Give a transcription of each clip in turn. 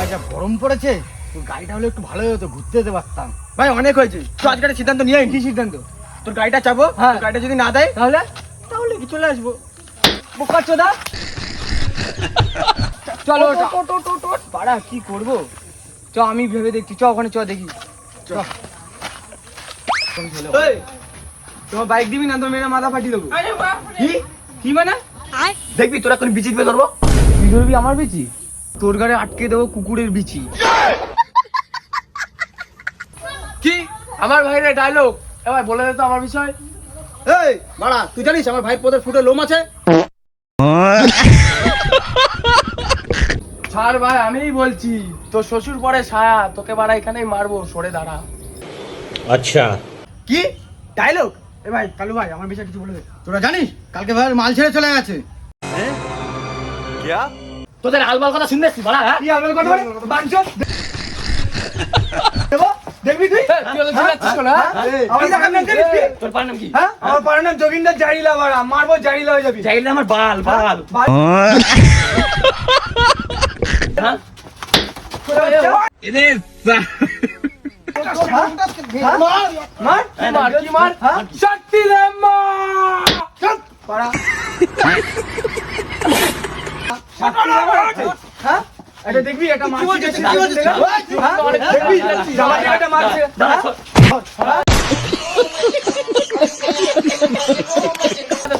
ভাই যা গরম পড়েছে, তোর গাড়িটা হলে একটু ভালোই হতো, ঘুরতে যেতে পারতাম। ভাই অনেক হয়েছে, তো আজকে একটা সিদ্ধান্ত নিয়ে কি সিদ্ধান্ত? তোর গাড়িটা চাপো, হ্যাঁ। গাড়িটা যদি না দেয় তাহলে তাহলে কি চলে আসবো। বোকা চোদা, চলো পাড়া কি করবো? চ আমি ভেবে দেখছি, চ ওখানে চ দেখি। এই, তোমার বাইক দিবি না তো মেরে মাথা ফাটিয়ে দেবো। কি কি মানে? দেখবি তোরা কোন বিচি পে ধরবো। তুই ধরবি আমার বিচি? তোর গাড়ি আটকে দেবো কুকুরের বিচি। কি আমার ভাইয়ের ডায়লগ? এবার বলে দে তো আমার বিষয়। এই বাড়া, তুই জানিস আমার ভাই পদের ফুটে লোম আছে? ছাড় ভাই, আমিই বলছি, তোর শ্বশুর পরে ছায়া, তোকে বাড়া এখানেই মারবো, সরে দাঁড়া। अच्छा কি ডায়লগ? এ ভাই কালু ভাই, আমার বিষয়ে কিছু বলে দে। তোরা জানিস কালকে ভাই মাল ছেড়ে চলে গেছে। তোদের আলবাল কথা শুনতে এসছি বাড়া। কি আবার কথা বলে বাঞ্চত দেবো, দেখবি তুই? তুই ওদের চিল্লাচ্ছিস কেন, হ্যাঁ? আমার দেখার নাম জানিস কি? তোর পার নাম কি? হ্যাঁ, আমার পাড়ার নাম যোগিন্দার জাহিলা, বাড়া মারবো জাহিলা হয়ে যাবি। জাহিল না, আমার বাল বাল। হ্যাঁ? মার কি মার, কি মার? শক্তি দে মার। চুপ পাড়া। হ্যাঁ, এটা দেখবি, এটা মারছি গেছে। কি বলছিস? হ্যাঁ, দেখবি জামা দিয়ে এটা মারছে। দাঁড়া,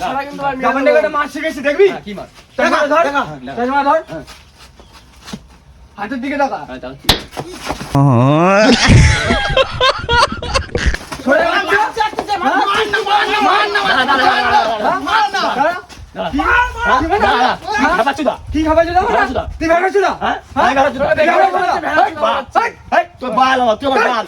ছাড়া কিন্তু আর মেরে জামা দেবো। দিয়ে এটা মারছে গেছে, দেখবি? কি মার? চশমা ধর, দেখা। চশমা ধর, হাতের দিকে তাকা। সরে যাচ্ছে। কি খাবার জন্য? তুই ভেড়া চুদা? তোর বাল আমার, তুই আমার বাল।